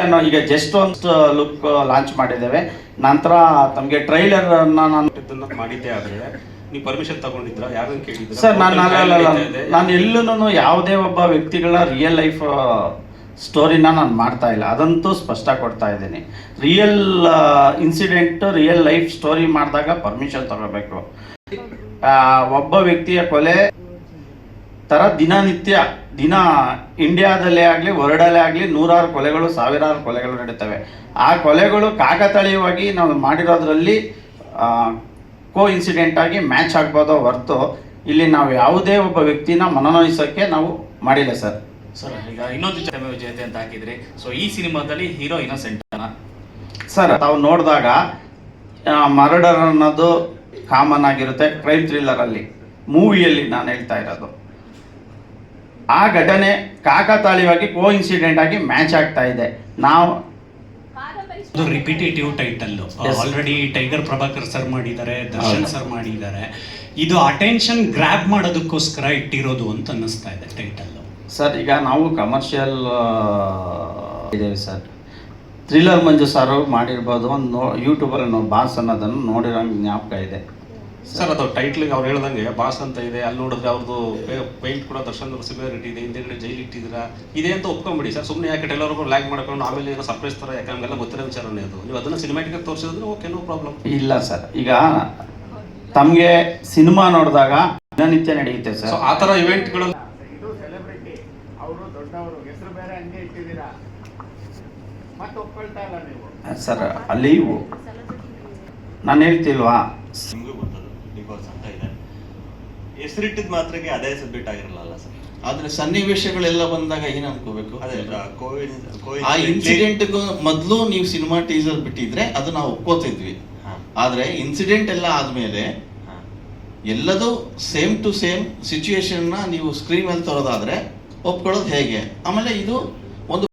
ಇಲ್ಲ ನಾವು ಈಗ ಜಸ್ಟ್ ಒಂದು ಲುಕ್ ಲಾಂಚ್ ಮಾಡಿದ್ದೇವೆ. ನಂತರ ತಮಗೆ ಟ್ರೈಲರ್ ನಾನು ಮಾಡಿದ್ದೆ. ಆದರೆ ನೀವು ಪರ್ಮಿಷನ್ ತಗೊಂಡಿದ್ರಾ? ಯಾರನ್ನು ಕೇಳಿದ್ರಾ? ಸರ್ ನಾನು ಎಲ್ಲೂ ಯಾವುದೇ ಒಬ್ಬ ವ್ಯಕ್ತಿಗಳ ರಿಯಲ್ ಲೈಫ್ ಸ್ಟೋರಿನ ನಾನು ಮಾಡ್ತಾ ಇಲ್ಲ, ಅದಂತೂ ಸ್ಪಷ್ಟ ಕೊಡ್ತಾ ಇದ್ದೀನಿ. Real incident real life story ಮಾಡಿದಾಗ ಪರ್ಮಿಷನ್ ತಗೋಬೇಕು. ಒಬ್ಬ ವ್ಯಕ್ತಿಯ ಕೊಲೆ ಥರ ದಿನ ಇಂಡಿಯಾದಲ್ಲೇ ಆಗಲಿ ವರ್ಲ್ಡಲ್ಲೇ ಆಗಲಿ ನೂರಾರು ಕೊಲೆಗಳು ಸಾವಿರಾರು ಕೊಲೆಗಳು ನಡೀತವೆ. ಆ ಕೊಲೆಗಳು ಕಾಕತಾಳೀಯವಾಗಿ ನಾವು ಮಾಡಿರೋದ್ರಲ್ಲಿ ಕೋ ಇನ್ಸಿಡೆಂಟ್ ಆಗಿ ಮ್ಯಾಚ್ ಆಗ್ಬೋದೋ ಹೊರತು ಇಲ್ಲಿ ನಾವು ಯಾವುದೇ ಒಬ್ಬ ವ್ಯಕ್ತಿನ ಮನನೊಯಿಸೋಕ್ಕೆ ನಾವು ಮಾಡಿಲ್ಲ ಸರ್. ಸರ್ ಈಗ ಇನ್ನೊಂದು ವಿಜೇತೆ ಅಂತ ಹಾಕಿದ್ರಿ, ಸೊ ಈ ಸಿನಿಮಾದಲ್ಲಿ ಹೀರೋ ಇನ್ನೋಸೆಂಟ್ ಸರ್ ತಾವು ನೋಡಿದಾಗ ಮರ್ಡರ್ ಅನ್ನೋದು ಕಾಮನ್ ಆಗಿರುತ್ತೆ ಕ್ರೈಮ್ ಥ್ರಿಲ್ಲರಲ್ಲಿ. ಮೂವಿಯಲ್ಲಿ ನಾನು ಹೇಳ್ತಾ ಇರೋದು ಆ ಘಟನೆ ಕಾಕತಾಳೀಯವಾಗಿ ಕೋ ಇನ್ಸಿಡೆಂಟ್ ಆಗಿ ಮ್ಯಾಚ್ ಆಗ್ತಾ ಇದೆ. ನಾವು repetitive title already tiger Prabhakar sir ಮಾಡಿದ್ದಾರೆ, ದರ್ಶನ್ ಸರ್ ಮಾಡಿದ್ದಾರೆ. ಇದು ಅಟೆನ್ಷನ್ ಗ್ರ್ಯಾಬ್ ಮಾಡೋದಕ್ಕೋಸ್ಕರ ಇಟ್ಟಿರೋದು ಅಂತ ಅನ್ನಿಸ್ತಾ ಇದೆ ಟೈಟಲ್. ಸರ್ ಈಗ ನಾವು ಕಮರ್ಷಿಯಲ್ ಇದ್ದೇವೆ ಸರ್. ಥ್ರಿಲ್ಲರ್ ಮಂಜು ಸಾರು ಮಾಡಿರ್ಬೋದು, ಒಂದು ಯೂಟ್ಯೂಬಲ್ಲಿ ನಾವು ಬಾಸ್ ಅನ್ನೋದನ್ನು ನೋಡಿರೋ ಜ್ಞಾಪಕ ಇದೆ ಸರ್. ಅದು ಟೈಟ್ಲಿಗೆ ಅವ್ರು ಹೇಳ್ದಂಗೆ ಬಾಸ್ ಅಂತ ಇದೆ, ಅಲ್ಲಿ ನೋಡಿದ್ರೆ ಅವ್ರದ್ದು ಪೈಂಟ್ ಕೂಡ ದರ್ಶನ್ ಸಿಮಿಲಾರಿಟಿ ಇದೆ, ಹಿಂದೆಗಡೆ ಜೈಲ್ ಇಟ್ಟಿದ್ದೀರಾ ಇದೆ ಅಂತ ಒಪ್ಕೊಂಬಿಡಿ ಸರ್. ಸುಮ್ಮನೆ ಯಾಕೆ ಟೈಲರ್ಗೂ ಲ್ಯಾಗ್ ಮಾಡ್ಕೊಂಡು ಆಮೇಲೆ ಏನೋ ಸರ್ಪ್ರೈಸ್ ಥರ ಯಾಕೆ ನಮಗೆಲ್ಲ ಗೊತ್ತಿರೋ ವಿಚಾರನೇ ಅದು. ನೀವು ಅದನ್ನು ಸಿನಿಮ್ಯಾಟಿಕ್ ಆಗಿ ತೋರಿಸಿದ್ರೆ ಓಕೆ, ನೋ ಪ್ರಾಬ್ಲಮ್. ಇಲ್ಲ ಸರ್, ಈಗ ತಮಗೆ ಸಿನಿಮಾ ನೋಡಿದಾಗ ದಿನನಿತ್ಯ ನಡೆಯುತ್ತೆ ಸರ್. ಆ ಥರ ಇವೆಂಟ್ಗಳು ಸರ್ ಅಲ್ಲಿ ನಾನು ಹೇಳ್ತಿಲ್ವಾ, ನಿಮಗೂ ಗೊತ್ತದು ಡಿವೋರ್ಸ್ ಅಂತ ಇದೆ, ಹೆಸರಿಟ್ಟಿದ್ ಮಾತ್ರಕ್ಕೆ ಅದೇ ಸಬ್ಮಿಟ್ ಆಗಿರಲ್ಲ ಸರ್. ಆದ್ರೆ ಸನ್ನಿವೇಶಗಳೆಲ್ಲ ಬಂದಾಗ ಏನ್ ಅನ್ಕೋಬೇಕು, ಅದೇ ಆ ಇನ್ಸಿಡೆಂಟ್ಗೂ ಮೊದಲು ನೀವು ಸಿನಿಮಾ ಟೀಸರ್ ಬಿಟ್ಟಿದ್ರೆ ಅದು ನಾವು ಒಪ್ಕೋತಿದ್ವಿ. ಆದ್ರೆ ಇನ್ಸಿಡೆಂಟ್ ಎಲ್ಲ ಆದ್ಮೇಲೆ ಎಲ್ಲದೂ ಸೇಮ್ ಟು ಸೇಮ್ ಸಿಚುಯೇಷನ್ ನ ನೀವು ಸ್ಕ್ರೀನ್ ಮೇಲೆ ತರೋದಾದ್ರೆ ಒಪ್ಕೊಳ್ಳೋದು ಹೇಗೆ? ಆಮೇಲೆ ಇದು